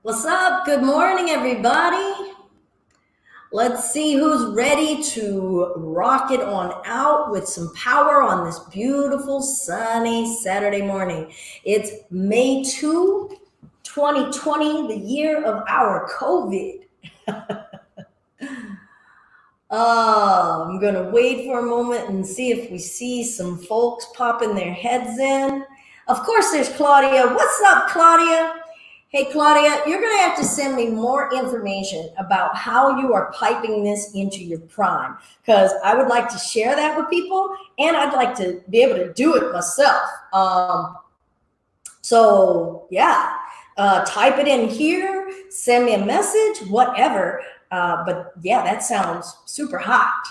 What's up? Good morning, everybody. Let's see who's ready to rock it on out with some power on this beautiful sunny Saturday morning. It's May 2, 2020, the year of our COVID. I'm going to wait for a moment and see if we see some folks popping their heads in. Of course, there's Claudia. What's up, Claudia? Hey, Claudia, you're going to have to send me more information about how you are piping this into your prime, because I would like to share that with people and I'd like to be able to do it myself. Type it in here, send me a message, whatever. But yeah, that sounds super hot.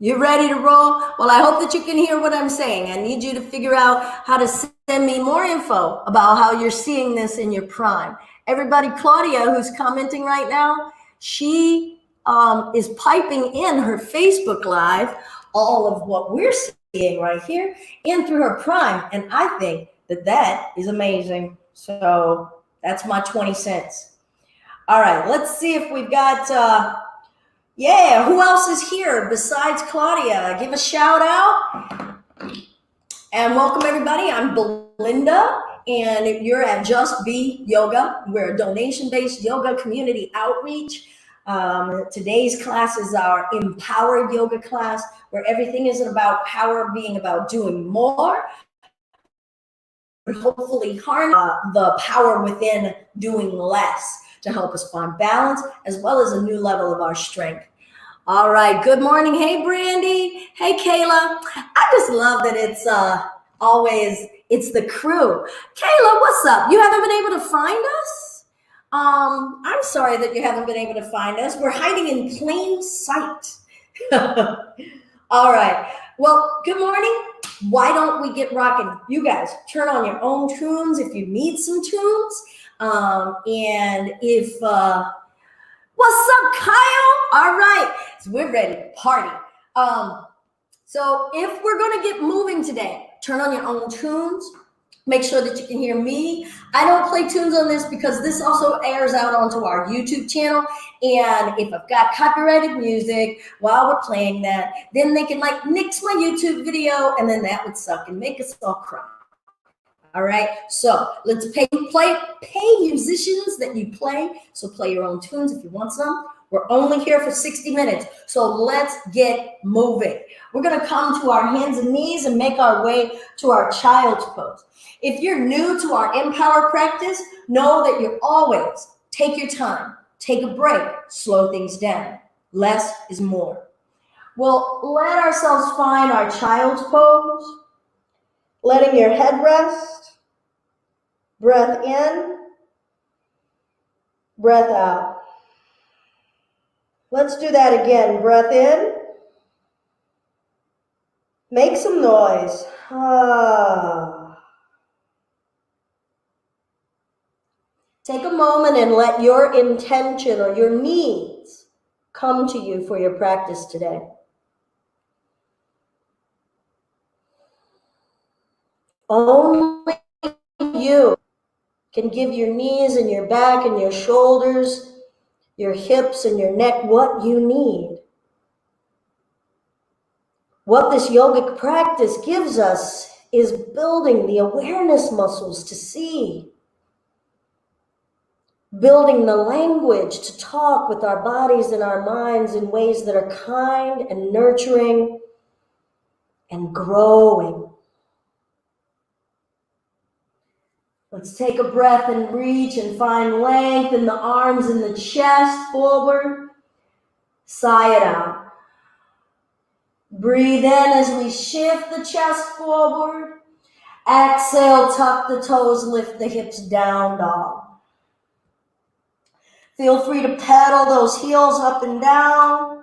You ready to roll? Well, I hope that you can hear what I'm saying. I need you to figure out how to send me more info about how you're seeing this in your prime. Everybody, Claudia, who's commenting right now, she is piping in her Facebook Live all of what we're seeing right here in through her prime. And I think that is amazing. So that's my 20 cents. All right, let's see if we've got... who else is here besides Claudia? Give a shout out. And welcome everybody. I'm Belinda and you're at Just Be Yoga. We're a donation-based yoga community outreach. Today's class is our empowered yoga class, where everything isn't about power being about doing more, but hopefully harness the power within doing less to help us find balance, as well as a new level of our strength. All right, good morning. Hey, Brandy. Hey, Kayla. I just love that it's the crew. Kayla, what's up? You haven't been able to find us? I'm sorry that you haven't been able to find us. We're hiding in plain sight. All right. Well, good morning. Why don't we get rocking? You guys, turn on your own tunes if you need some tunes. What's up, Kyle? All right, so we're ready to party. So if we're gonna get moving today, turn on your own tunes. Make sure that you can hear me. I don't play tunes on this because this also airs out onto our YouTube channel. And if I've got copyrighted music while we're playing that, then they can nix my YouTube video, and then that would suck and make us all cry. All right, so let's pay musicians that you play. So play your own tunes if you want some. We're only here for 60 minutes, so let's get moving. We're gonna come to our hands and knees and make our way to our child's pose. If you're new to our Empower practice, know that you're always take your time, take a break, slow things down. Less is more. We'll let ourselves find our child's pose, letting your head rest. Breath in, breath out. Let's do that again. Breath in. Make some noise. Take a moment and let your intention or your needs come to you for your practice today. Only you can give your knees and your back and your shoulders, your hips and your neck what you need. What this yogic practice gives us is building the awareness muscles to see, building the language to talk with our bodies and our minds in ways that are kind and nurturing and growing. Let's take a breath and reach and find length in the arms and the chest forward. Sigh it out. Breathe in as we shift the chest forward. Exhale, tuck the toes, lift the hips down, dog. Feel free to pedal those heels up and down,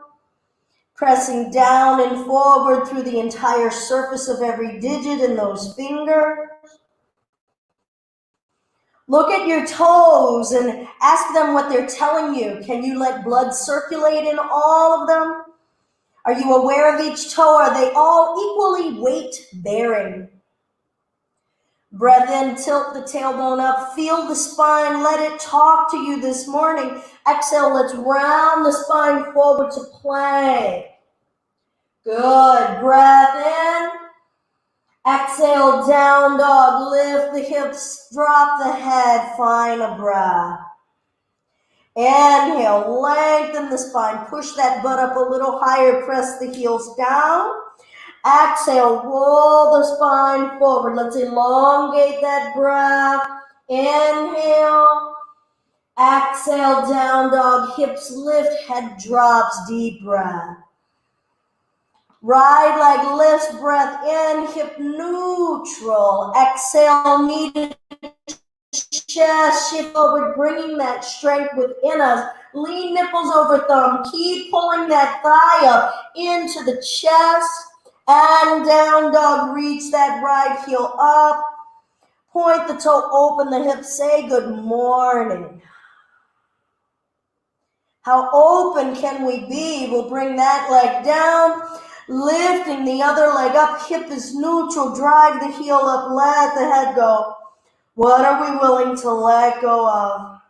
pressing down and forward through the entire surface of every digit in those fingers. Look at your toes and ask them what they're telling you. Can you let blood circulate in all of them? Are you aware of each toe? Are they all equally weight-bearing? Breath in, tilt the tailbone up, feel the spine, let it talk to you this morning. Exhale, let's round the spine forward to plank. Good, breath in. Exhale, down dog, lift the hips, drop the head, find a breath. Inhale, lengthen the spine, push that butt up a little higher, press the heels down. Exhale, roll the spine forward. Let's elongate that breath. Inhale. Exhale, down dog, hips lift, head drops, deep breath. Right leg lifts, breath in, hip neutral. Exhale, knee to chest, shift forward, bringing that strength within us. Lean nipples over thumb. Keep pulling that thigh up into the chest. And down dog, reach that right heel up. Point the toe, open the hip, say good morning. How open can we be? We'll bring that leg down, lifting the other leg up. Hip is neutral, drive the heel up, let the head go. What are we willing to let go of?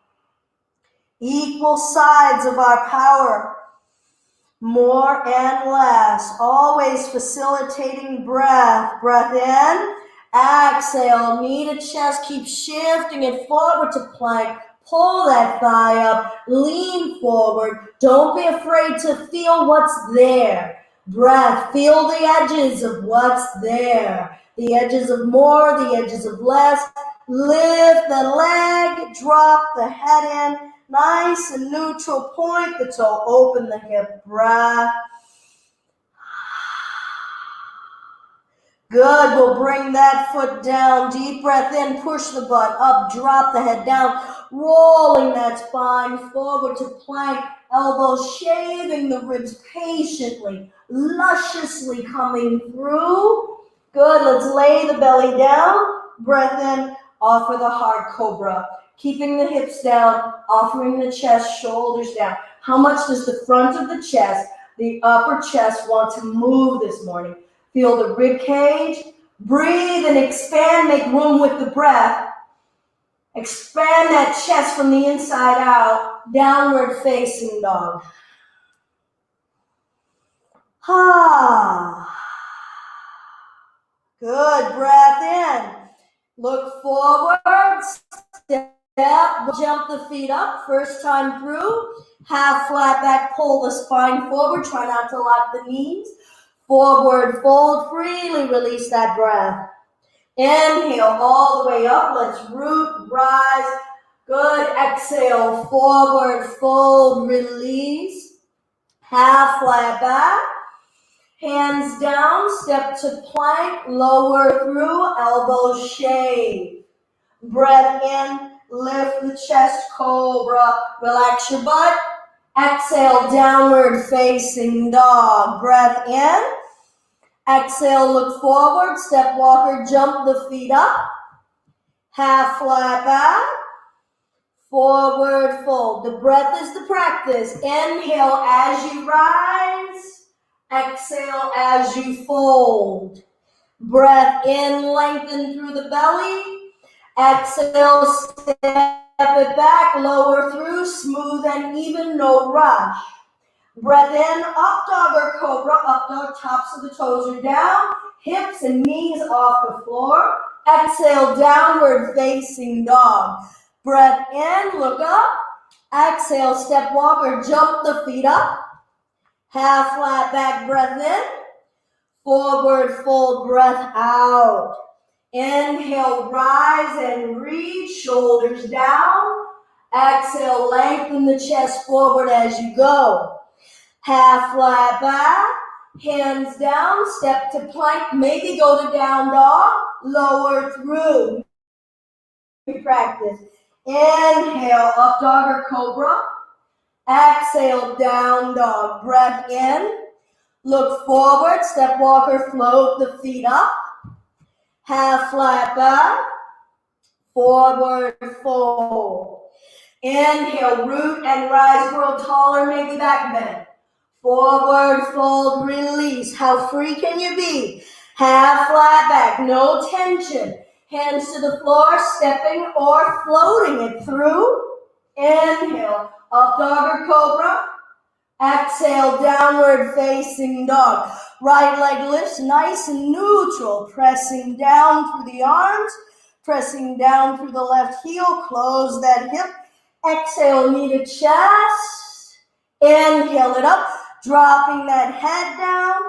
Equal sides of our power. More and less, always facilitating breath. Breath in, exhale, knee to chest, keep shifting it forward to plank. Pull that thigh up, lean forward. Don't be afraid to feel what's there. Breath, feel the edges of what's there. The edges of more, the edges of less. Lift the leg, drop the head in. Nice and neutral, point the toe, open the hip, breath. Good, we'll bring that foot down, deep breath in, push the butt up, drop the head down, rolling that spine forward to plank, elbows shaving the ribs patiently, lusciously coming through. Good, let's lay the belly down, breath in, offer the hard cobra. Keeping the hips down, offering the chest, shoulders down. How much does the front of the chest, the upper chest want to move this morning? Feel the rib cage. Breathe and expand, make room with the breath. Expand that chest from the inside out, downward facing dog. Good, breath in. Look forward, step, jump the feet up, first time through. Half flat back, pull the spine forward, try not to lock the knees. Forward fold, freely release that breath. Inhale all the way up, let's root, rise. Good, exhale, forward fold, release. Half flat back. Hands down, step to plank, lower through, elbows shave. Breath in, lift the chest, cobra, relax your butt. Exhale, downward facing dog. Breath in. Exhale, look forward, step walker, jump the feet up. Half flat back. Forward fold. The breath is the practice. Inhale as you rise. Exhale as you fold. Breath in, lengthen through the belly. Exhale, step it back, lower through, smooth and even, no rush. Breath in, up dog or cobra, up dog, tops of the toes are down, hips and knees off the floor. Exhale, downward facing dog. Breath in, look up. Exhale, step walker, jump the feet up. Half flat back, breath in. Forward fold, breath out. Inhale, rise and reach, shoulders down. Exhale, lengthen the chest forward as you go. Half flat back, hands down, step to plank, maybe go to down dog, lower through. Practice. Inhale, up dog or cobra. Exhale, down dog. Breath in. Look forward, step walker, float the feet up. Half flat back. Forward fold. Inhale, root and rise, grow taller, maybe back bend. Forward fold, release. How free can you be? Half flat back, no tension. Hands to the floor, stepping or floating it through. Inhale, up dog or cobra. Exhale, downward facing dog. Right leg lifts nice and neutral, pressing down through the arms, pressing down through the left heel, close that hip. Exhale, knee to chest. Inhale it up, dropping that head down.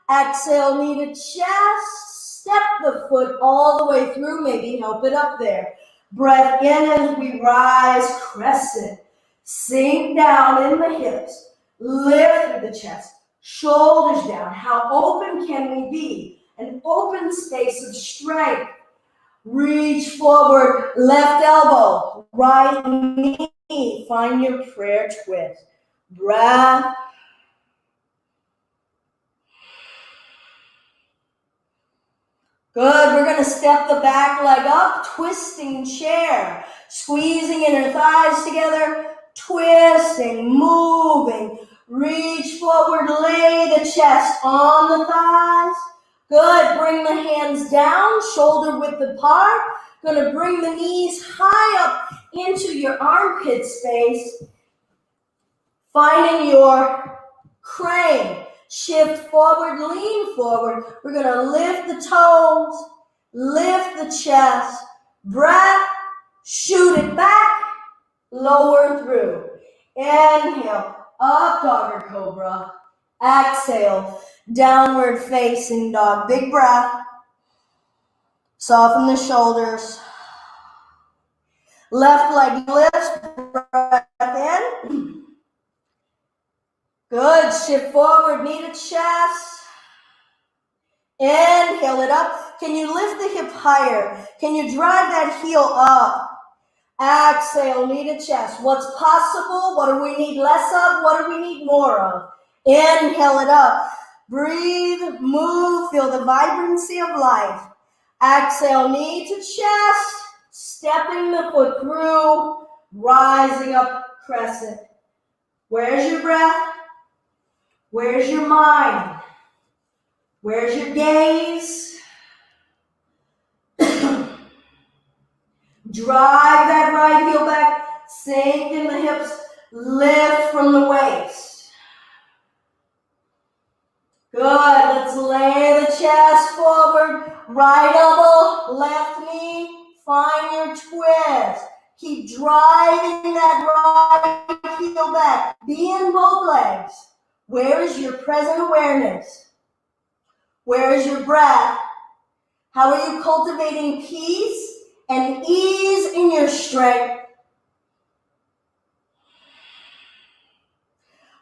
Exhale, knee to chest. Step the foot all the way through, maybe help it up there. Breath in as we rise, crescent. Sink down in the hips. Lift through the chest, shoulders down. How open can we be? An open space of strength. Reach forward, left elbow, right knee. Find your prayer twist. Breath. Good. We're going to step the back leg up, twisting chair, squeezing inner thighs together, twisting, moving. Reach forward, lay the chest on the thighs. Good. Bring the hands down, shoulder width apart. Going to bring the knees high up into your armpit space. Finding your crane. Shift forward, lean forward. We're going to lift the toes, lift the chest. Breath, shoot it back, lower through. Inhale. Up dog or cobra. Exhale, downward facing dog. Big breath. Soften the shoulders. Left leg lifts, breath in. Good, shift forward, knee to chest. Inhale it up. Can you lift the hip higher? Can you drive that heel up? Exhale, knee to chest. What's possible? What do we need less of? What do we need more of? Inhale it up. Breathe, move, feel the vibrancy of life. Exhale, knee to chest. Stepping the foot through. Rising up, crescent. Where's your breath? Where's your mind? Where's your gaze? Drive that right heel back, sink in the hips, lift from the waist. Good, let's lay the chest forward, right elbow, left knee, find your twist. Keep driving that right heel back, be in both legs. Where is your present awareness? Where is your breath? How are you cultivating peace and ease in your strength?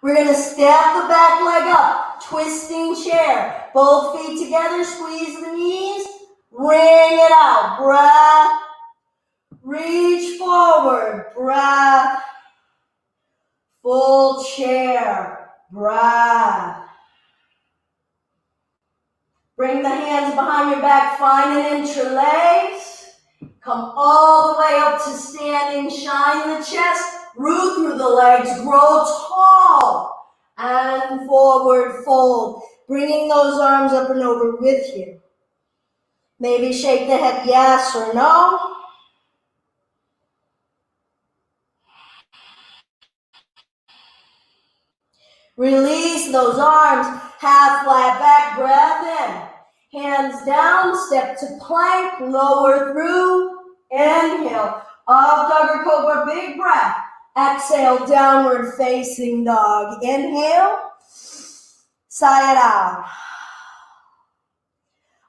We're going to step the back leg up, twisting chair. Both feet together, squeeze the knees, ring it out. Breath. Reach forward. Breath. Full chair. Breath. Bring the hands behind your back, find an interlace. Come all the way up to standing, shine the chest, root through the legs, grow tall, and forward fold. Bringing those arms up and over with you. Maybe shake the head yes or no. Release those arms, half flat back, breath in. Hands down, step to plank, lower through. Inhale, up dog or cobra, big breath. Exhale, downward facing dog. Inhale, sayadaw.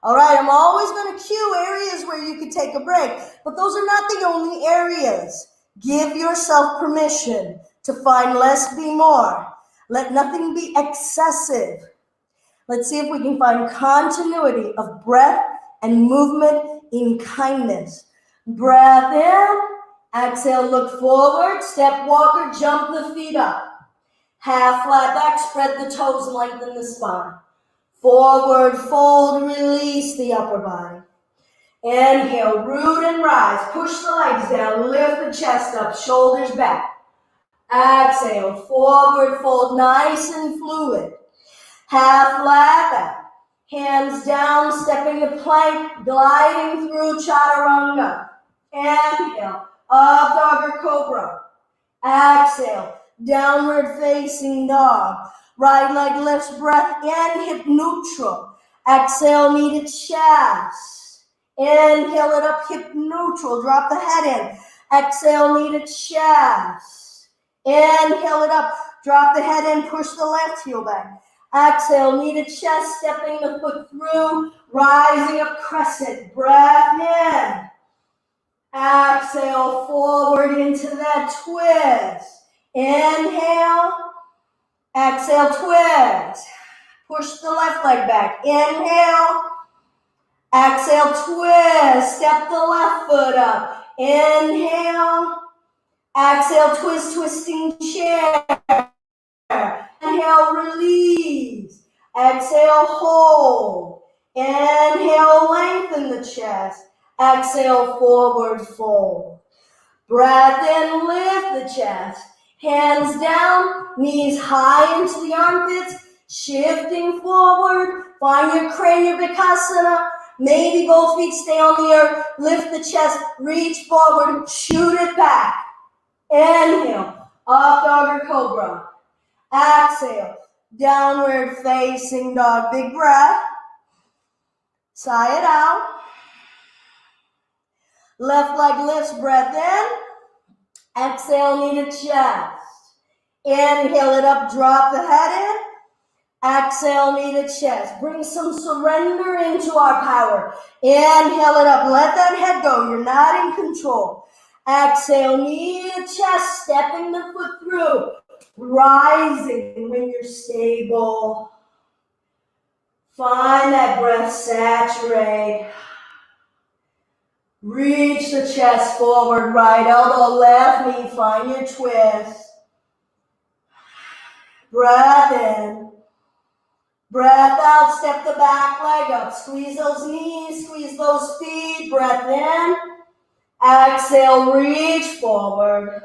All right, I'm always going to cue areas where you can take a break, but those are not the only areas. Give yourself permission to find less, be more. Let nothing be excessive. Let's see if we can find continuity of breath and movement in kindness. Breath in, exhale, look forward, step walker, jump the feet up. Half flat back, spread the toes, lengthen the spine. Forward fold, release the upper body. Inhale, root and rise, push the legs down, lift the chest up, shoulders back. Exhale, forward fold, nice and fluid. Half flat back. Hands down, stepping the plank, gliding through chaturanga. Inhale, up dog or cobra. Exhale, downward facing dog. Right leg lifts, breath in, hip neutral. Exhale, knee to chest. Inhale it up, hip neutral, drop the head in. Exhale, knee to chest. Inhale it up, drop the head in, push the left heel back. Exhale, knee to chest, stepping the foot through, rising up crescent, breath in. Exhale, forward into that twist. Inhale, exhale, twist. Push the left leg back. Inhale, exhale, twist. Step the left foot up. Inhale, exhale, twist, twisting chair. Inhale, release. Exhale, hold. Inhale, lengthen the chest. Exhale, forward fold. Breath in, lift the chest. Hands down, knees high into the armpits. Shifting forward. Find your Kranyabhikasana. Maybe both feet stay on the earth. Lift the chest, reach forward, shoot it back. Inhale, up dog or cobra. Exhale, downward facing dog. Big breath. Sigh it out. Left leg lifts, breath in. Exhale, knee to chest. Inhale it up, drop the head in. Exhale, knee to chest. Bring some surrender into our power. Inhale it up, let that head go. You're not in control. Exhale, knee to chest, stepping the foot through. Rising when you're stable. Find that breath, saturate. Reach the chest forward, right elbow, left knee, find your twist. Breath in. Breath out, step the back leg up. Squeeze those knees, squeeze those feet. Breath in. Exhale, reach forward.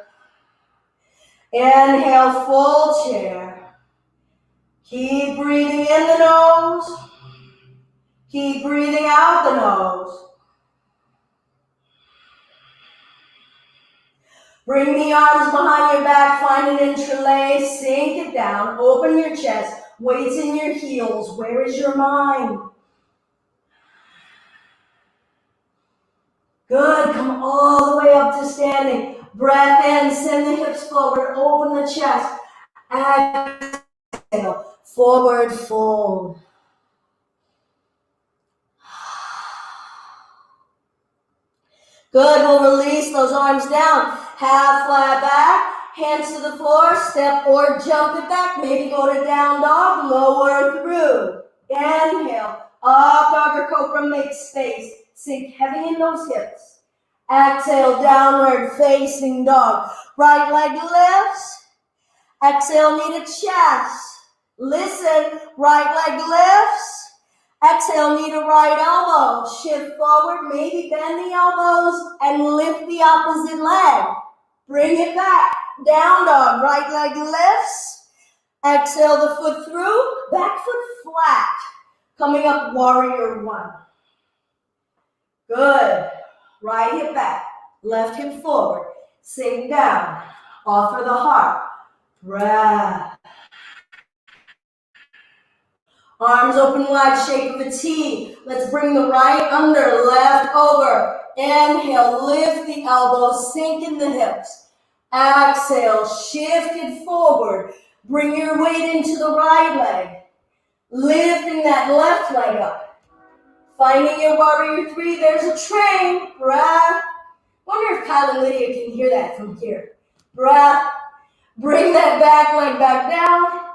Inhale, full chair. Keep breathing in the nose. Keep breathing out the nose. Bring the arms behind your back, find an interlace, sink it down, open your chest, weights in your heels. Where is your mind? Good, come all the way up to standing. Breath in, send the hips forward, open the chest. Exhale, forward fold. Good, we'll release those arms down. Half flat back, hands to the floor, step or jump it back. Maybe go to down dog, lower through. Inhale, up dog or cobra, make space. Sink heavy in those hips. Exhale, downward facing dog. Right leg lifts. Exhale, knee to chest. Listen, right leg lifts. Exhale, knee to right elbow. Shift forward, maybe bend the elbows and lift the opposite leg. Bring it back. Down dog, right leg lifts. Exhale the foot through, back foot flat. Coming up, warrior one. Good. Right hip back, left hip forward. Sink down, offer the heart. Breath. Arms open wide, shape of a T. Let's bring the right under, left over. Inhale, lift the elbows, sink in the hips. Exhale, shift it forward. Bring your weight into the right leg. Lifting that left leg up. Finding your warrior three, there's a train. Breath. Wonder if Kyle and Lydia can hear that from here. Breath. Bring that back leg back down.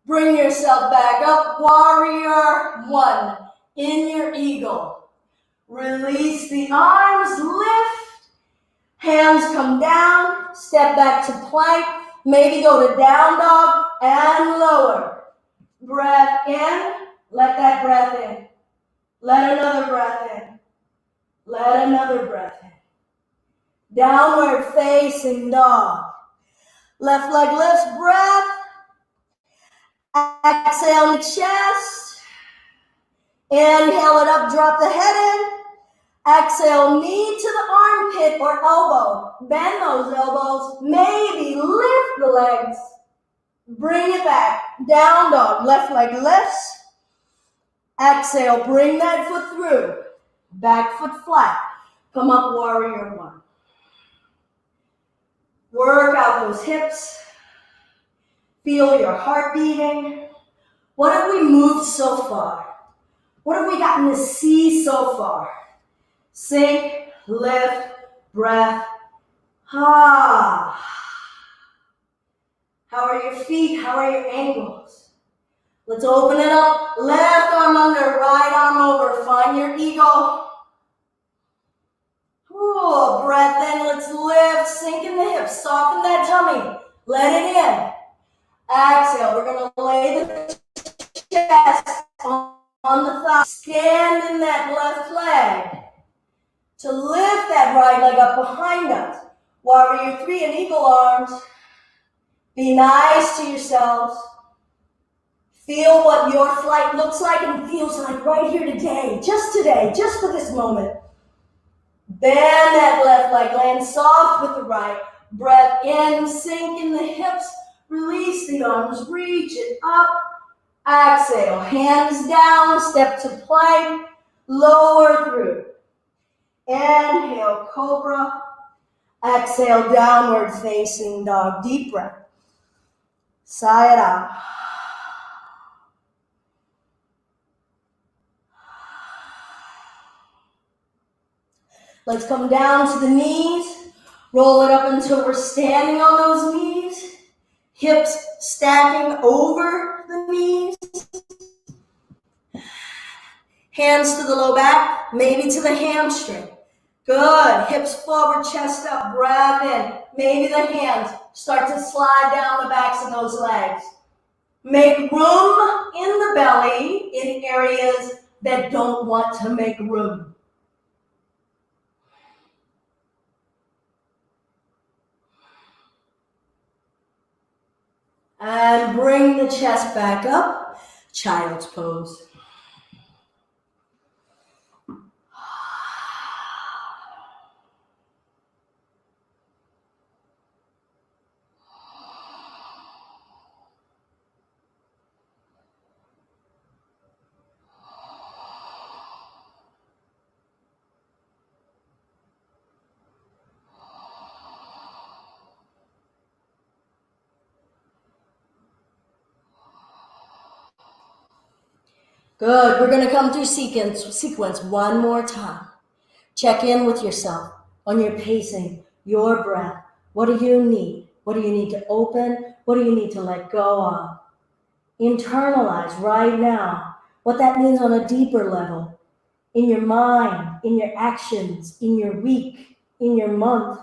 Bring yourself back up. Warrior one. In your eagle. Release the arms. Lift. Hands come down. Step back to plank. Maybe go to down dog and lower. Breath in. Let that breath in. Let another breath in. Let another breath in. Downward facing dog. Left leg lifts, breath. Exhale in the chest. Inhale it up, drop the head in. Exhale, knee to the armpit or elbow. Bend those elbows. Maybe lift the legs. Bring it back. Down dog. Left leg lifts. Exhale, bring that foot through. Back foot flat. Come up, warrior one. Work out those hips. Feel your heart beating. What have we moved so far? What have we gotten to see so far? Sink, lift, breath. How are your feet? How are your ankles? Let's open it up. Left arm under, right arm over. Find your eagle. Ooh, breath in. Let's lift. Sink in the hips. Soften that tummy. Let it in. Exhale. We're going to lay the chest on the thigh. Stand in that left leg. To lift that right leg up behind us. Warrior three and eagle arms. Be nice to yourselves. Feel what your flight looks like and feels like right here today, just for this moment. Bend that left leg, land soft with the right. Breath in, sink in the hips, release the arms, reach it up. Exhale, hands down, step to plank, lower through. Inhale, cobra. Exhale, downward facing dog. Deep breath. Sigh it out. Let's come down to the knees. Roll it up until we're standing on those knees. Hips stacking over the knees. Hands to the low back, maybe to the hamstring. Good. Hips forward, chest up, breath in. Maybe the hands start to slide down the backs of those legs. Make room in the belly in areas that don't want to make room. And bring the chest back up. Child's pose. Good. We're going to come through sequence one more time. Check in with yourself on your pacing, your breath. What do you need? What do you need to open? What do you need to let go of? Internalize right now what that means on a deeper level. In your mind, in your actions, in your week, in your month.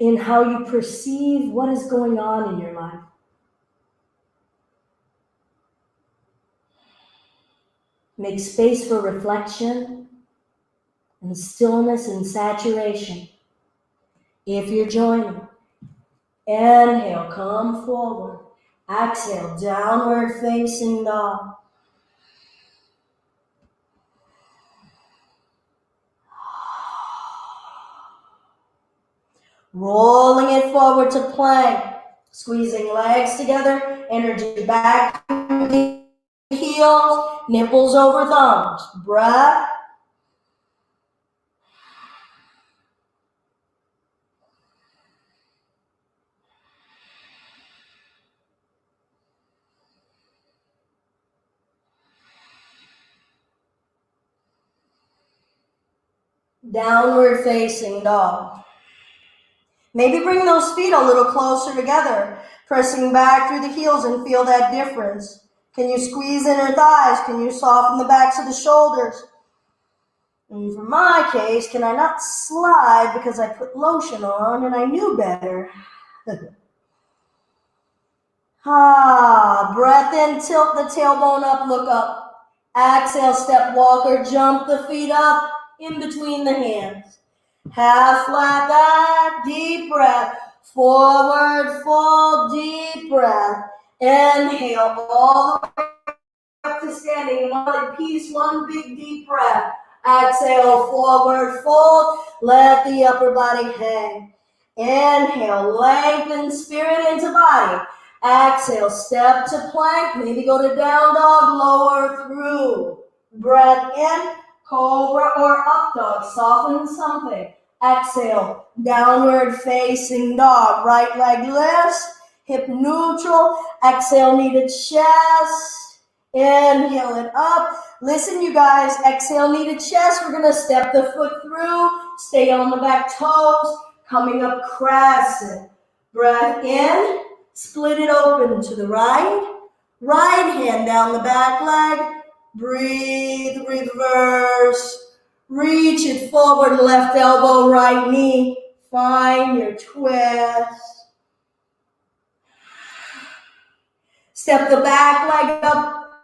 In how you perceive what is going on in your life. Make space for reflection and stillness and saturation. If you're joining, inhale, come forward. Exhale, downward facing dog. Rolling it forward to plank. Squeezing legs together, energy back to the heels, nipples over thumbs. Breath. Downward facing dog. Maybe bring those feet a little closer together, pressing back through the heels and feel that difference. Can you squeeze inner thighs? Can you soften the backs of the shoulders? And for my case, can I not slide because I put lotion on and I knew better? Breath in, tilt the tailbone up, look up. Exhale, step walker, jump the feet up in between the hands. Half flat back, deep breath. Forward fold, deep breath. Inhale all the way up to standing. One in peace, one big deep breath. Exhale, forward fold. Let the upper body hang. Inhale, lengthen spirit into body. Exhale, step to plank. Maybe go to down dog, lower through. Breath in, cobra or up dog. Soften something. Exhale, downward facing dog. Right leg lifts, hip neutral. Exhale, knee to chest. Inhale it up. Listen, you guys. Exhale, knee to chest. We're going to step the foot through. Stay on the back toes. Coming up crescent. Breath in. Split it open to the right. Right hand down the back leg. Breathe, reverse. Reach it forward, left elbow, right knee. Find your twist. Step the back leg up,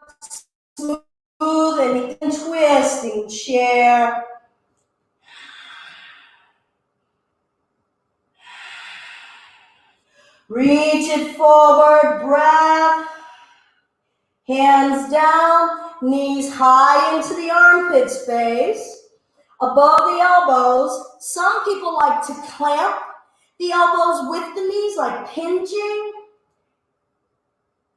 smooth and twisting chair. Reach it forward, breath. Hands down, knees high into the armpit space. Above the elbows, some people like to clamp the elbows with the knees, like pinching.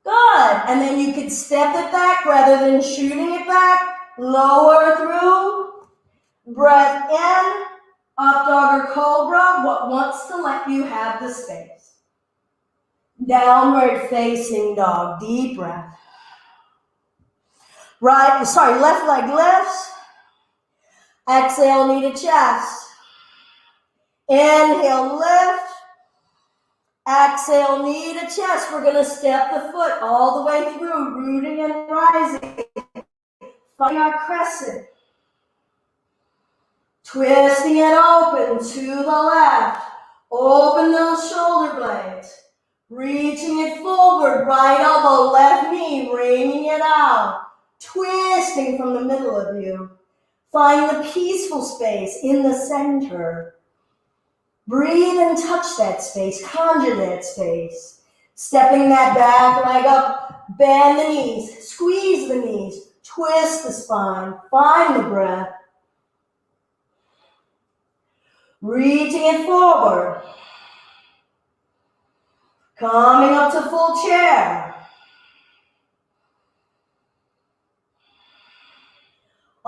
Good. And then you could step it back rather than shooting it back. Lower through. Breath in. Up dog or cobra. What wants to let you have the space. Downward facing dog. Deep breath. Left leg lifts. Exhale, knee to chest. Inhale, lift. Exhale, knee to chest. We're going to step the foot all the way through, rooting and rising. Finding our crescent. Twisting it open to the left. Open those shoulder blades. Reaching it forward, right elbow, left knee, wringing it out. Twisting from the middle of you. Find the peaceful space in the center. Breathe and touch that space, conjure that space. Stepping that back leg up, bend the knees, squeeze the knees, twist the spine, find the breath. Reaching it forward. Coming up to full chair.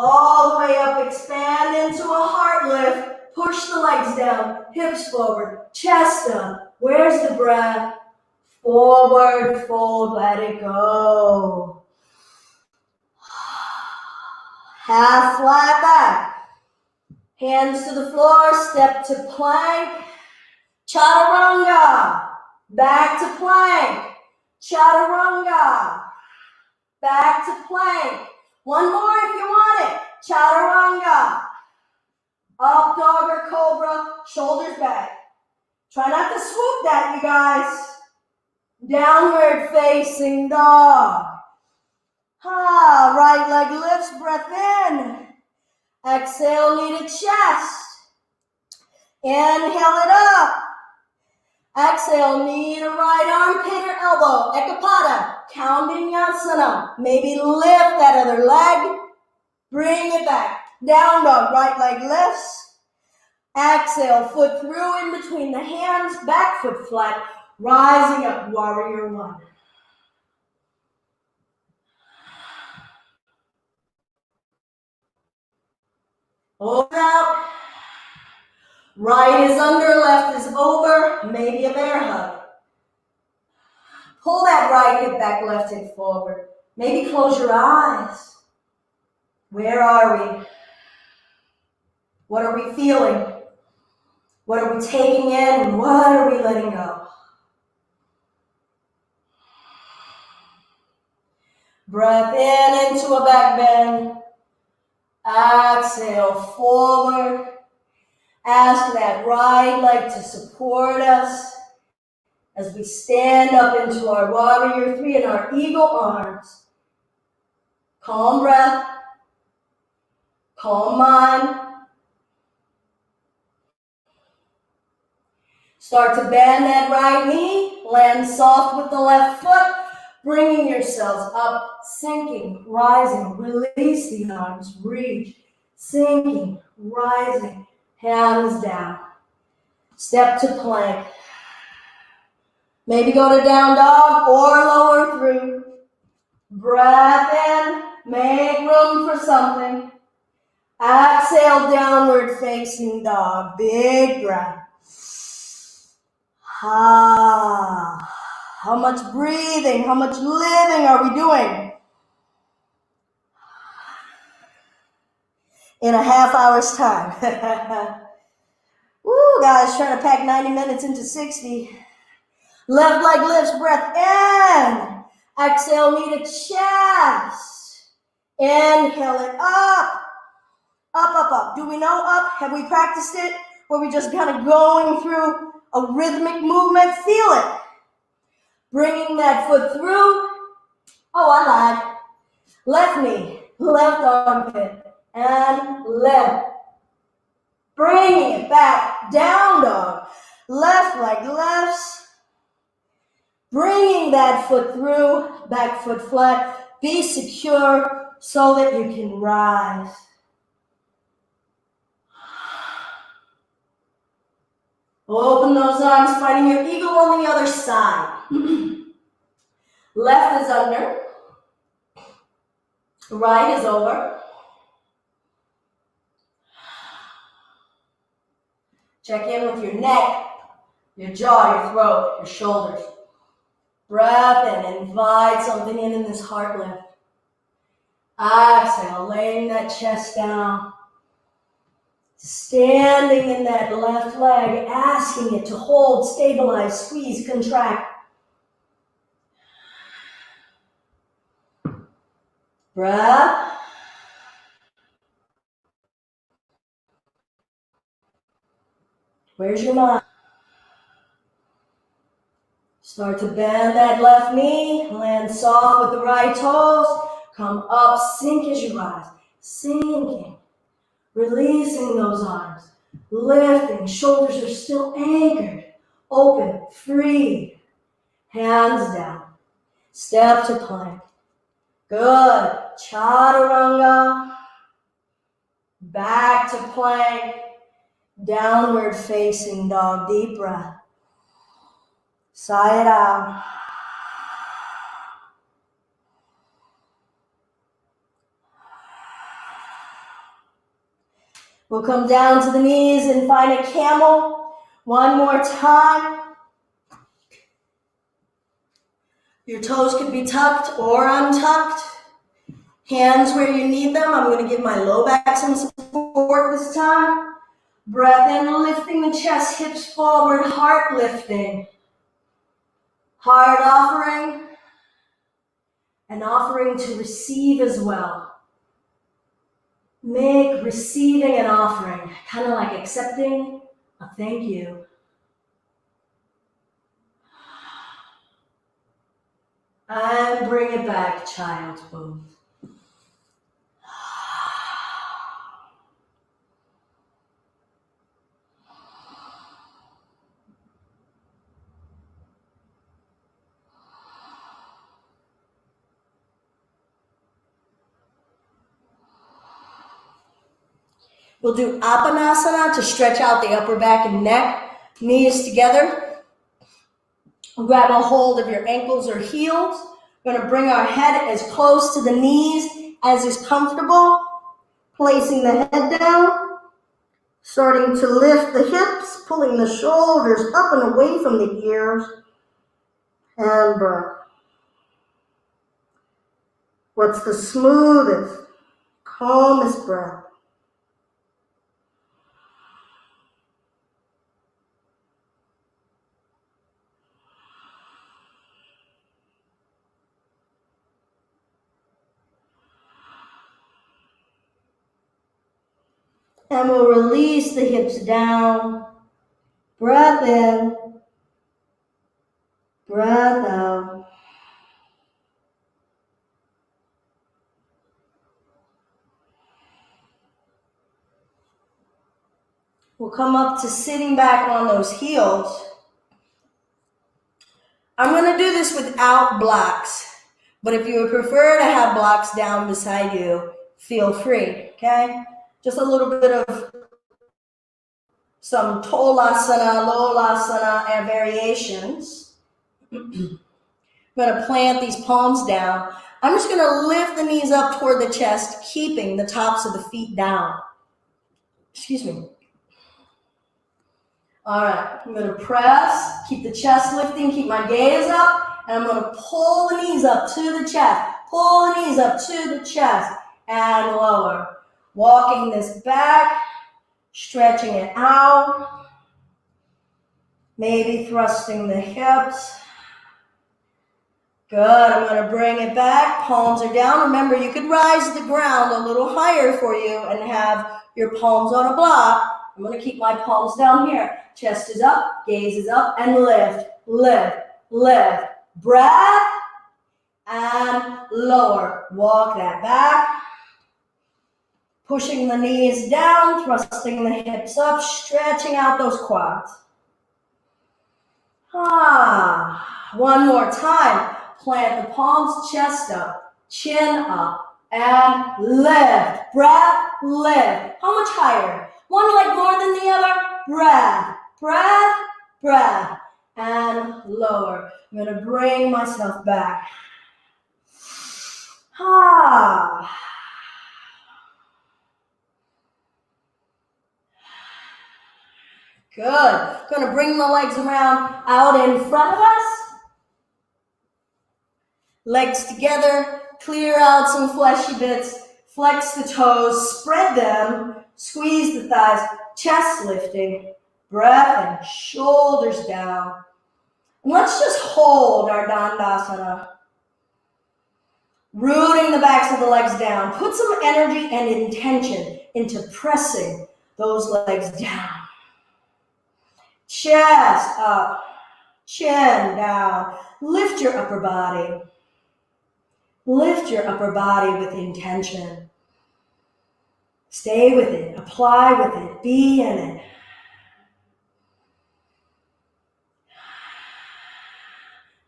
All the way up, expand into a heart lift. Push the legs down, hips forward, chest up. Where's the breath? Forward, fold, let it go. Half flat back. Hands to the floor, step to plank. Chaturanga. Back to plank. Chaturanga. Back to plank. One more if you want it. Chaturanga. Up dog or cobra, shoulders back. Try not to swoop that, you guys. Downward facing dog. Right leg lifts, breath in. Exhale, knee to chest. Inhale it up. Exhale, knee to right armpit or elbow. Ekapada, Vinyasa. Maybe lift that other leg. Bring it back. Down dog, right leg lifts. Exhale, foot through in between the hands, back foot flat, rising up, warrior one. Hold out. Right is under, left is over, maybe a bear hug. Pull that right hip back, left hip forward. Maybe close your eyes. Where are we? What are we feeling? What are we taking in? What are we letting go? Breath in into a back bend. Exhale, forward. Ask that right leg to support us as we stand up into our warrior three in our eagle arms. Calm breath. Calm mind. Start to bend that right knee. Land soft with the left foot. Bringing yourselves up, sinking, rising, release the arms, reach, sinking, rising, hands down. Step to plank. Maybe go to down dog or lower through. Breath in, make room for something. Exhale, downward facing dog. Big breath. How much breathing, how much living are we doing? In a half hour's time. Woo, guys, trying to pack 90 minutes into 60. Left leg lifts, breath in. Exhale, knee to chest. Inhale it up. Up, up, up. Do we know up? Have we practiced it? Where we just kind of going through a rhythmic movement? Feel it. Bringing that foot through. Oh, I lied. Left knee, left armpit, and left. Bringing it back, down dog. Left leg lifts. Bringing that foot through, back foot flat. Be secure so that you can rise. Open those arms, finding your eagle on the other side. Left is under. Right is over. Check in with your neck, your jaw, your throat, your shoulders. Breath in, invite something in this heart lift. Exhale, laying that chest down. Standing in that left leg, asking it to hold, stabilize, squeeze, contract. Breath. Where's your mind? Start to bend that left knee, land soft with the right toes. Come up, sink as you rise. Sinking, releasing those arms. Lifting, shoulders are still anchored. Open, free. Hands down. Step to plank. Good. Chaturanga. Back to plank. Downward facing dog. Deep breath. Sigh it out. We'll come down to the knees and find a camel. One more time. Your toes could be tucked or untucked. Hands where you need them. I'm going to give my low back some support this time. Breath in, lifting the chest, hips forward, heart lifting. Heart offering. An offering to receive as well. Make receiving an offering, kind of like accepting a thank you. And bring it back, child's pose. We'll do Apanasana to stretch out the upper back and neck, knees together. We'll grab a hold of your ankles or heels. We're going to bring our head as close to the knees as is comfortable. Placing the head down. Starting to lift the hips, pulling the shoulders up and away from the ears. And breath. What's the smoothest, calmest breath? And we'll release the hips down. Breath in. Breath out. We'll come up to sitting back on those heels. I'm going to do this without blocks. But if you would prefer to have blocks down beside you, feel free, okay? Just a little bit of some tolasana, lolasana, and variations. I'm gonna plant these palms down. I'm just gonna lift the knees up toward the chest, keeping the tops of the feet down. Excuse me. All right, I'm gonna press, keep the chest lifting, keep my gaze up, and I'm gonna pull the knees up to the chest, pull the knees up to the chest, and lower. Walking this back, stretching it out, maybe thrusting the hips. Good, I'm gonna bring it back, palms are down. Remember, you could rise the ground a little higher for you and have your palms on a block. I'm gonna keep my palms down here. Chest is up, gaze is up, and lift, lift, lift. Breath, and lower. Walk that back. Pushing the knees down, thrusting the hips up, stretching out those quads. One more time. Plant the palms, chest up, chin up, and lift. Breath, lift. How much higher? One leg more than the other. Breath, breath, breath, and lower. I'm gonna bring myself back. Good. Gonna bring the legs around out in front of us. Legs together, clear out some fleshy bits, flex the toes, spread them, squeeze the thighs, chest lifting, breath and shoulders down. And let's just hold our Dandasana. Rooting the backs of the legs down. Put some energy and intention into pressing those legs down. Chest up, chin down. Lift your upper body. Lift your upper body with intention. Stay with it, apply with it, be in it.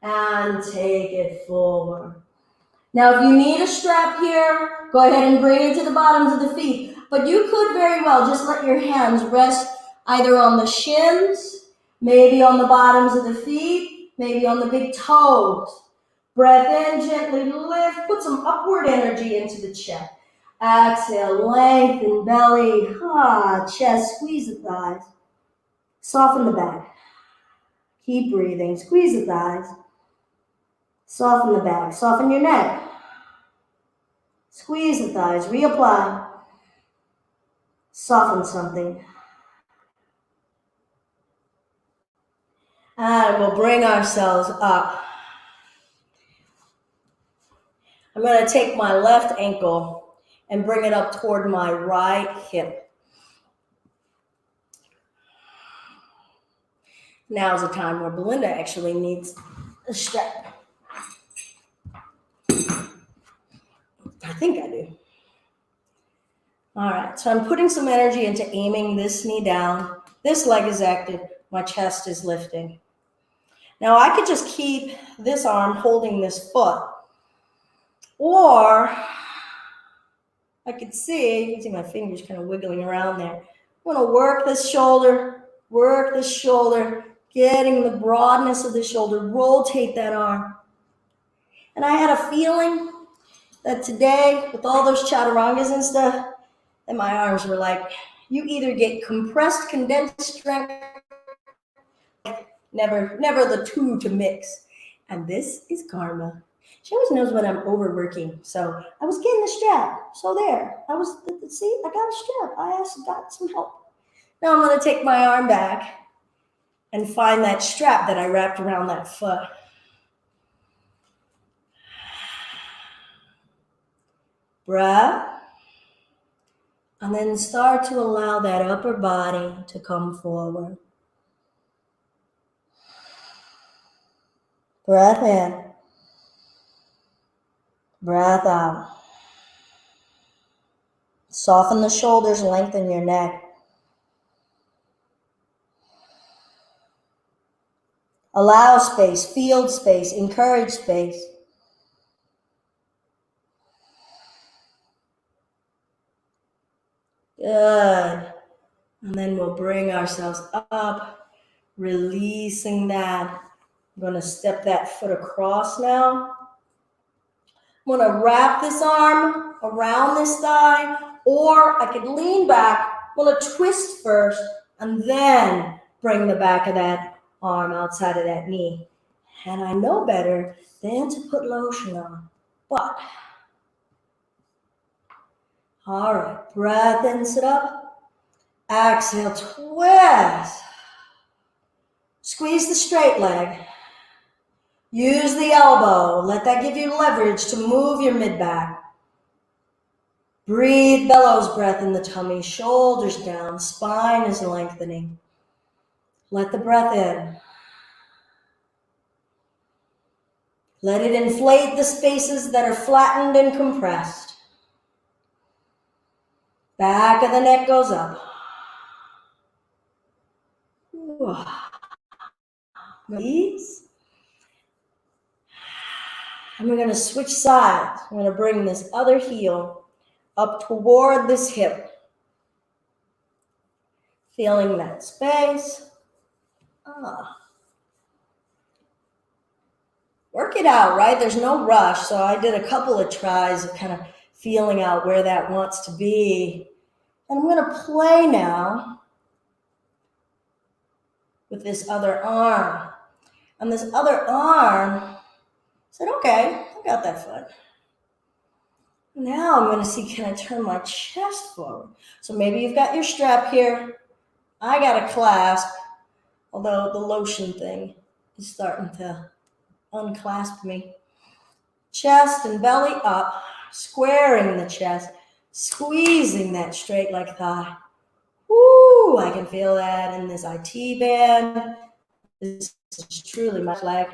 And take it forward. Now, if you need a strap here, go ahead and bring it to the bottoms of the feet. But you could very well just let your hands rest either on the shins, maybe on the bottoms of the feet, maybe on the big toes. Breath in, gently lift, put some upward energy into the chest. Exhale, lengthen belly, chest, squeeze the thighs. Soften the back. Keep breathing, squeeze the thighs. Soften the back, soften your neck. Squeeze the thighs, reapply. Soften something. And we'll bring ourselves up. I'm going to take my left ankle and bring it up toward my right hip. Now's the time where Belinda actually needs a strap. I think I do. All right, so I'm putting some energy into aiming this knee down. This leg is active. My chest is lifting. Now I could just keep this arm holding this foot. Or I could see, you can see my fingers kind of wiggling around there. I'm going to work this shoulder, getting the broadness of the shoulder, rotate that arm. And I had a feeling that today, with all those chaturangas and stuff, that my arms were like, you either get compressed, condensed strength, never the two to mix. And this is karma. She always knows when I'm overworking. So I was getting the strap. So there, I got a strap. I got some help. Now I'm going to take my arm back and find that strap that I wrapped around that foot. Breath. And then start to allow that upper body to come forward. Breath in. Breath out. Soften the shoulders, lengthen your neck. Allow space, field space, encourage space. Good. And then we'll bring ourselves up, releasing that. I'm going to step that foot across now. I'm going to wrap this arm around this thigh, or I could lean back. I'm going to twist first and then bring the back of that arm outside of that knee. And I know better than to put lotion on. But, all right, breath in, sit up. Exhale, twist. Squeeze the straight leg. Use the elbow. Let that give you leverage to move your mid-back. Breathe bellows breath in the tummy, shoulders down, spine is lengthening. Let the breath in. Let it inflate the spaces that are flattened and compressed. Back of the neck goes up. Release. And we're going to switch sides. I'm going to bring this other heel up toward this hip. Feeling that space. Work it out, right? There's no rush. So I did a couple of tries of kind of feeling out where that wants to be. And I'm going to play now with this other arm. And this other arm said, okay, I got that foot. Now I'm going to see, can I turn my chest forward? So maybe you've got your strap here. I got a clasp, although the lotion thing is starting to unclasp me. Chest and belly up, squaring the chest, squeezing that straight leg thigh. Woo, I can feel that in this IT band. This is truly my leg.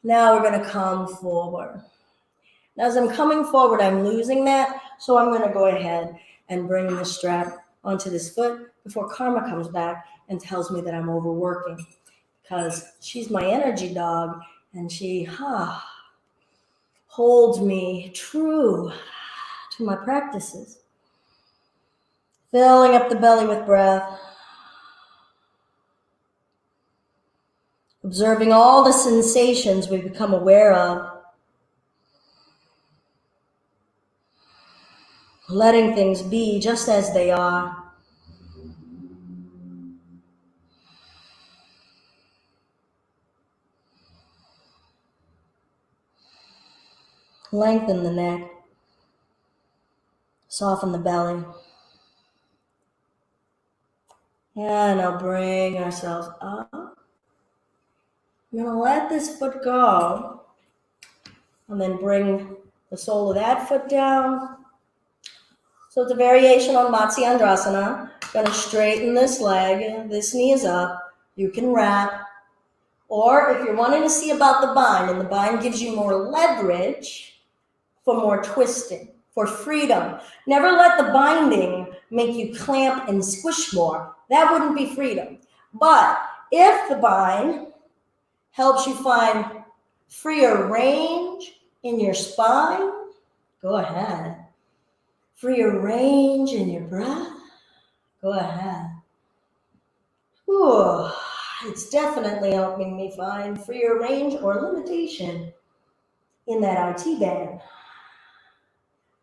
Now we're going to come forward. Now, as I'm coming forward, I'm losing that, so I'm going to go ahead and bring the strap onto this foot before Karma comes back and tells me that I'm overworking, because she's my energy dog, and she holds me true to my practices. Filling up the belly with breath. Observing all the sensations we become aware of. Letting things be just as they are. Lengthen the neck. Soften the belly. And now bring ourselves up. I'm going to let this foot go. And then bring the sole of that foot down. So it's a variation on Matsyendrasana. Going to straighten this leg. This knee is up. You can wrap. Or if you're wanting to see about the bind, and the bind gives you more leverage for more twisting, for freedom. Never let the binding make you clamp and squish more. That wouldn't be freedom. But if the bind helps you find freer range in your spine, go ahead. Freer range in your breath, go ahead. Ooh, it's definitely helping me find freer range or limitation in that IT band.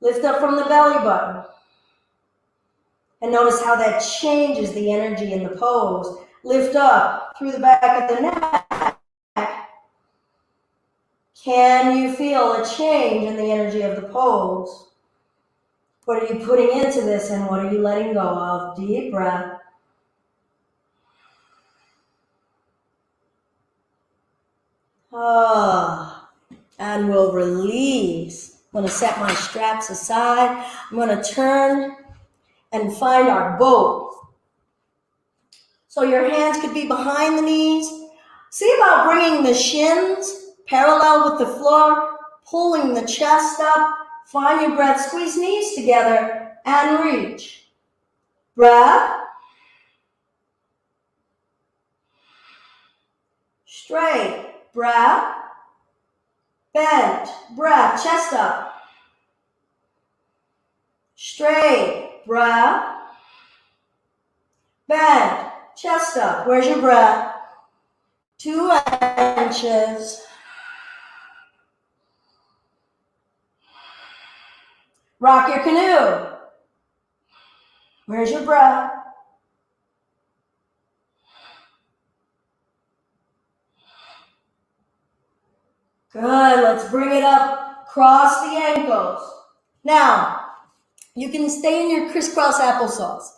Lift up from the belly button. And notice how that changes the energy in the pose. Lift up through the back of the neck. Can you feel a change in the energy of the pose? What are you putting into this and what are you letting go of? Deep breath. And we'll release. I'm going to set my straps aside. I'm going to turn and find our boat. So your hands could be behind the knees. See about bringing the shins parallel with the floor, pulling the chest up. Find your breath. Squeeze knees together and reach. Breath. Straight. Breath. Bend. Breath. Chest up. Straight. breath. Bend, chest up. Where's your breath? 2 inches. Rock your canoe. Where's your breath? Good, let's bring it up, cross the ankles. Now, you can stay in your crisscross applesauce.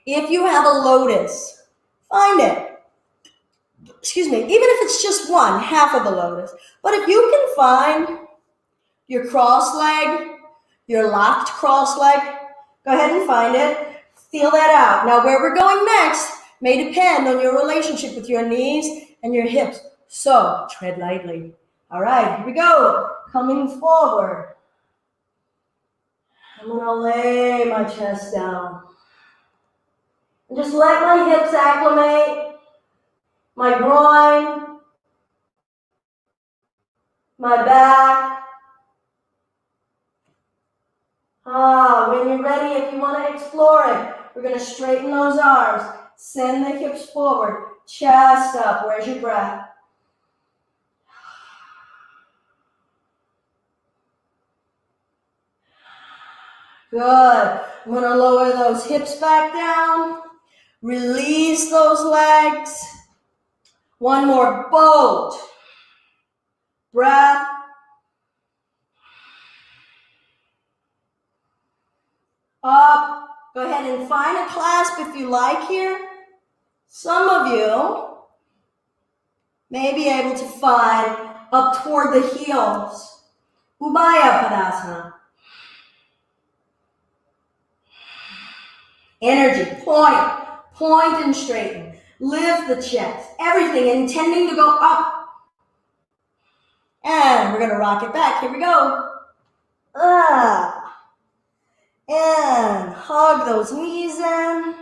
If you have a lotus, find it. Excuse me, even if it's just one, half of a lotus. But if you can find your cross leg, your locked cross leg, go ahead and find it. Feel that out. Now, where we're going next may depend on your relationship with your knees and your hips. So, tread lightly. All right, here we go. Coming forward. I'm going to lay my chest down. And just let my hips acclimate, my groin, my back. When you're ready, if you want to explore it, we're going to straighten those arms. Send the hips forward, chest up. Where's your breath? Good. I'm going to lower those hips back down. Release those legs. One more boat. Breath. Up. Go ahead and find a clasp if you like here. Some of you may be able to find up toward the heels. Ubaya Padasana. Energy, point and straighten. Lift the chest, everything intending to go up. And we're going to rock it back. Here we go. And hug those knees in.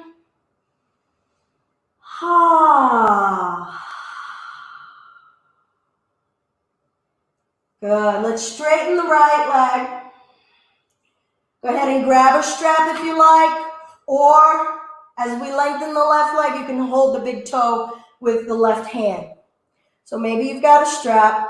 Good. Let's straighten the right leg. Go ahead and grab a strap if you like. Or as we lengthen the left leg, you can hold the big toe with the left hand. So maybe you've got a strap.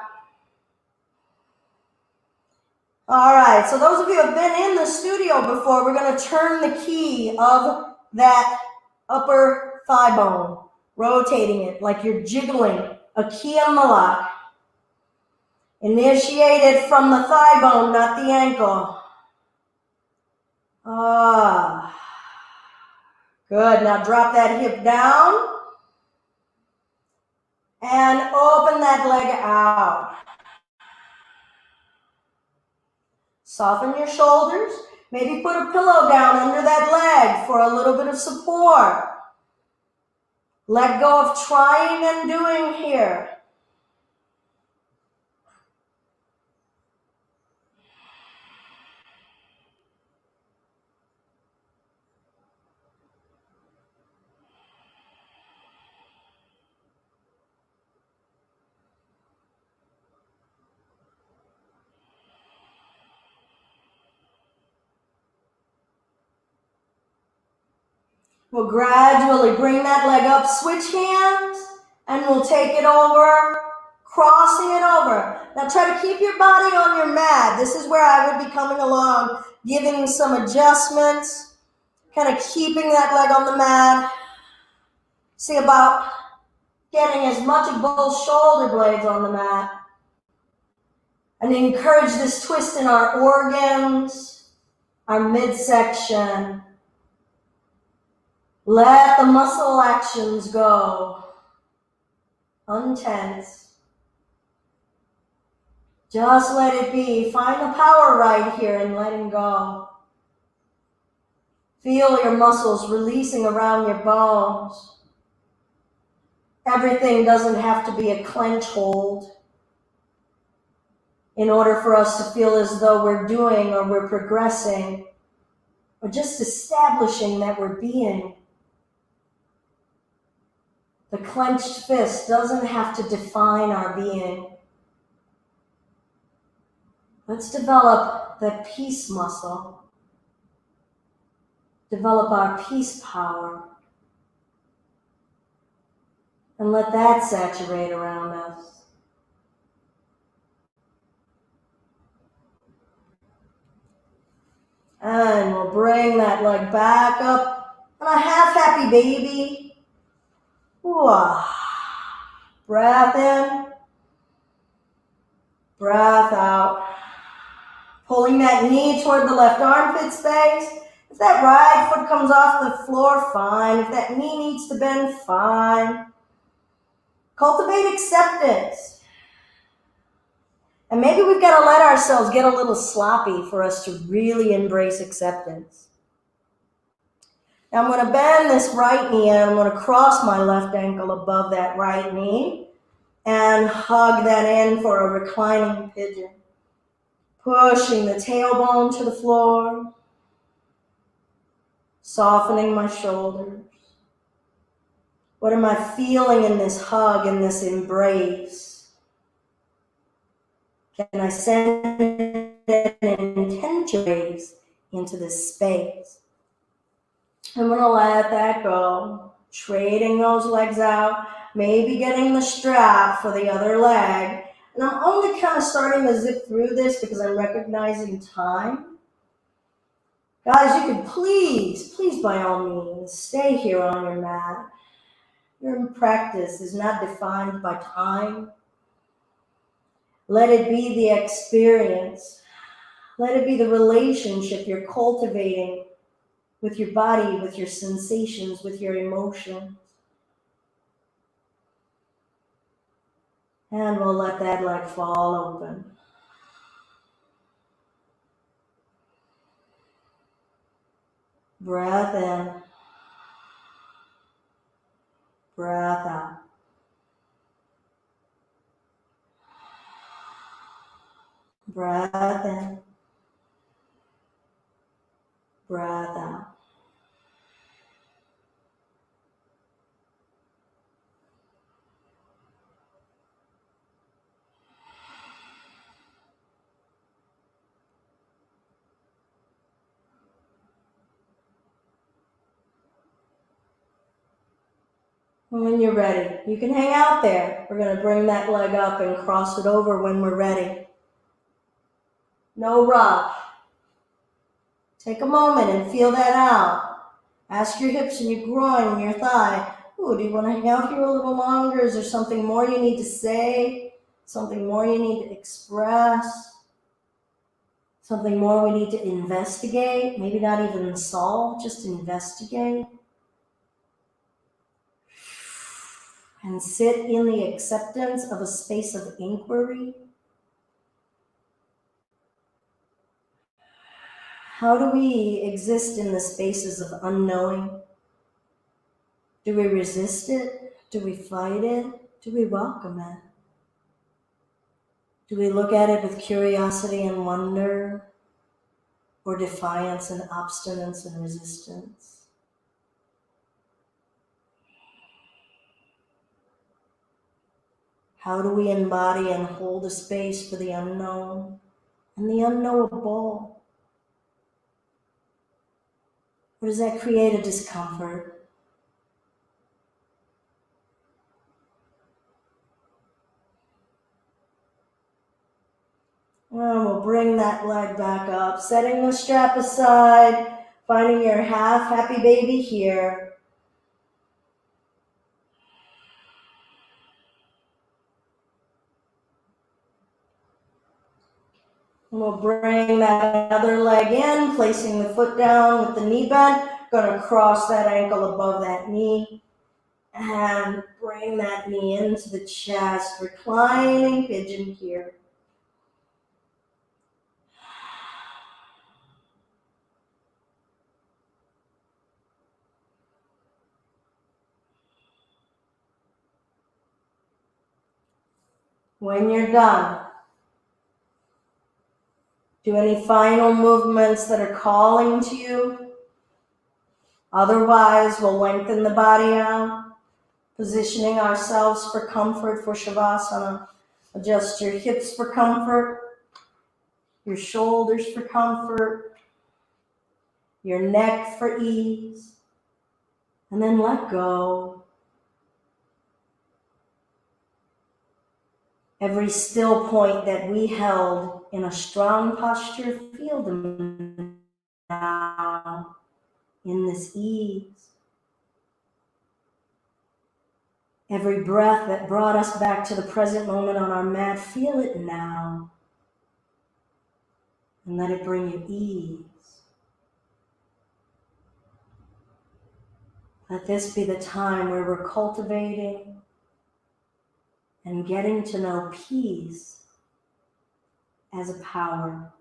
All right, so those of you who have been in the studio before, we're going to turn the key of that upper thigh bone, rotating it like you're jiggling a key on the lock. Initiate it from the thigh bone, not the ankle. Good, now drop that hip down and open that leg out. Soften your shoulders. Maybe put a pillow down under that leg for a little bit of support. Let go of trying and doing here. We'll gradually bring that leg up, switch hands, and we'll take it over, crossing it over. Now try to keep your body on your mat. This is where I would be coming along, giving some adjustments, kind of keeping that leg on the mat. See about getting as much of both shoulder blades on the mat. And encourage this twist in our organs, our midsection. Let the muscle actions go. Untense. Just let it be. Find the power right here in letting go. Feel your muscles releasing around your bones. Everything doesn't have to be a clench hold in order for us to feel as though we're doing or we're progressing or just establishing that we're being. The clenched fist doesn't have to define our being. Let's develop that peace muscle. develop our peace power, and let that saturate around us. And we'll bring that leg back up on a half happy baby. Ooh. Breath in, breath out. Pulling that knee toward the left armpit space. If that right foot comes off the floor, fine. If that knee needs to bend, fine. Cultivate acceptance. And maybe we've got to let ourselves get a little sloppy for us to really embrace acceptance. Now I'm going to bend this right knee and I'm going to cross my left ankle above that right knee and hug that in for a reclining pigeon. Pushing the tailbone to the floor, softening my shoulders. What am I feeling in this hug, in this embrace? Can I send an intention into this space? I'm going to let that go, trading those legs out, maybe getting the strap for the other leg. And I'm only kind of starting to zip through this because I'm recognizing time. Guys, you could please by all means, stay here on your mat. Your practice is not defined by time. Let it be the experience. Let it be the relationship you're cultivating with your body, with your sensations, with your emotions. And we'll let that leg fall open. Breath in. Breath out. Breath in. Breath out. When you're ready, you can hang out there. We're going to bring that leg up and cross it over when we're ready. No rush. Take a moment and feel that out. Ask your hips and your groin and your thigh, ooh, do you want to hang out here a little longer? Is there something more you need to say? Something more you need to express? Something more we need to investigate? Maybe not even solve, just investigate. And sit in the acceptance of a space of inquiry. How do we exist in the spaces of unknowing? Do we resist it? Do we fight it? Do we welcome it? Do we look at it with curiosity and wonder, or defiance and obstinance and resistance? How do we embody and hold a space for the unknown and the unknowable? Or does that create a discomfort? And we'll bring that leg back up, setting the strap aside, finding your half happy baby here. And we'll bring that other leg in, placing the foot down with the knee bent. Going to cross that ankle above that knee. And bring that knee into the chest, reclining pigeon here. When you're done, do any final movements that are calling to you. Otherwise, we'll lengthen the body out, positioning ourselves for comfort for Shavasana. Adjust your hips for comfort, your shoulders for comfort, your neck for ease, and then let go. Every still point that we held in a strong posture, feel them now in this ease. Every breath that brought us back to the present moment on our mat, feel it now. And let it bring you ease. Let this be the time where we're cultivating and getting to know peace as a power.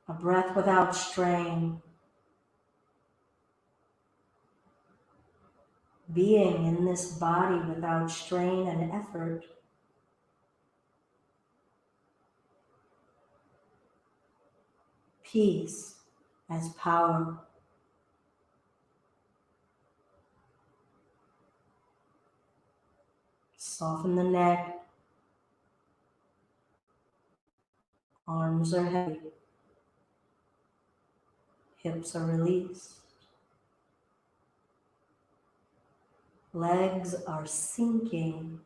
A breath without strain. Being in this body without strain and effort. Peace as power. Soften the neck. Arms are heavy. Hips are released. Legs are sinking.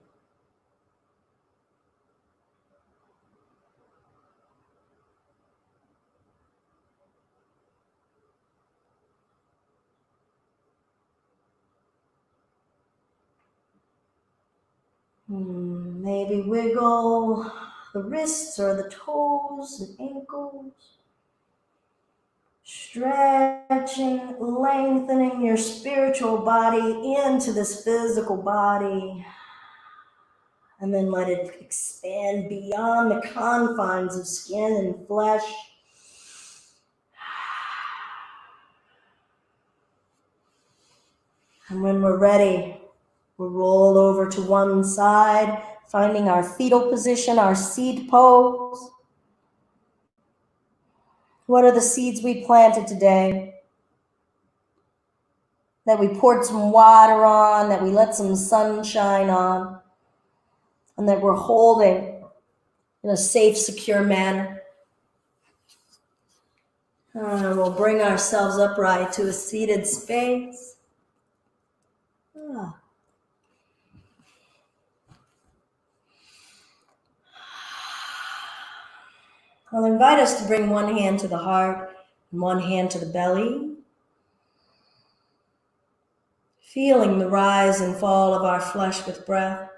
Maybe wiggle the wrists or the toes and ankles. Stretching, lengthening your spiritual body into this physical body. And then let it expand beyond the confines of skin and flesh. And when we're ready, we'll roll over to one side, finding our fetal position, our seed pose. What are the seeds we planted today? That we poured some water on, that we let some sunshine on, and that we're holding in a safe, secure manner. We'll bring ourselves upright to a seated space. I'll invite us to bring one hand to the heart and one hand to the belly. Feeling the rise and fall of our flesh with breath.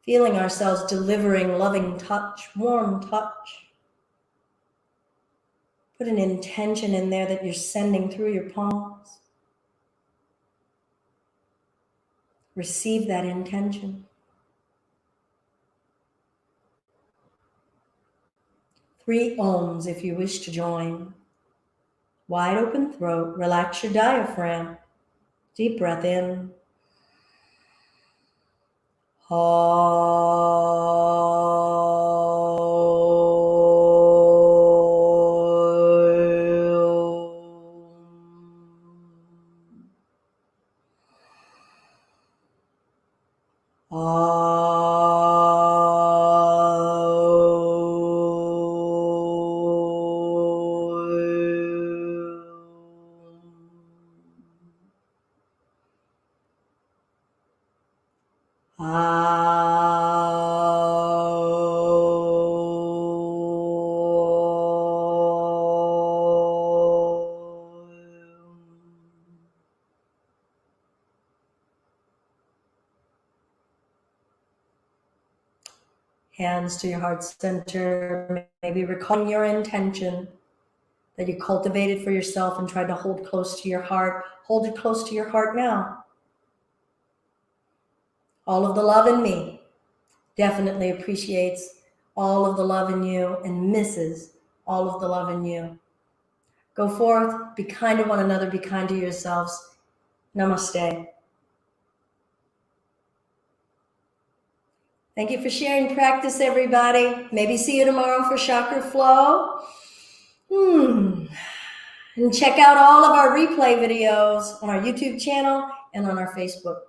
Feeling ourselves delivering loving touch, warm touch. Put an intention in there that you're sending through your palms. Receive that intention. 3 ohms if you wish to join. Wide open throat, relax your diaphragm. Deep breath in. Hands to your heart center, maybe recalling your intention that you cultivated for yourself and tried to hold close to your heart. Hold it close to your heart now. All of the love in me definitely appreciates all of the love in you and misses all of the love in you. Go forth, be kind to one another, be kind to yourselves. Namaste. Thank you for sharing practice, everybody. Maybe see you tomorrow for Chakra Flow. And check out all of our replay videos on our YouTube channel and on our Facebook.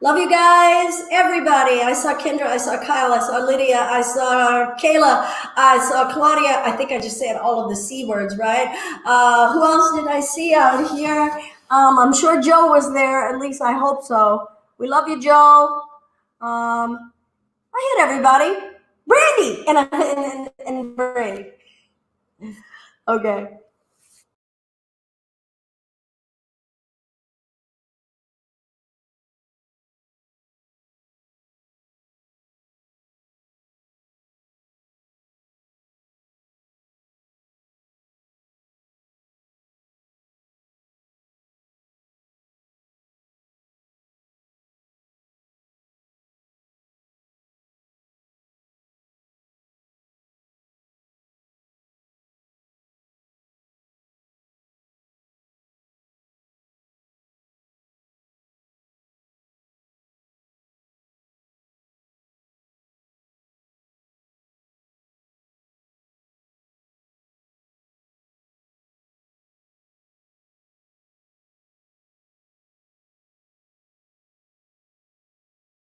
Love you guys, everybody. I saw Kendra, I saw Kyle, I saw Lydia, I saw Kayla, I saw Claudia. I think I just said all of the C words, right? Who else did I see out here? I'm sure Joe was there. At least I hope so. We love you, Joe. I hit everybody. Brandy and Brandy. Okay.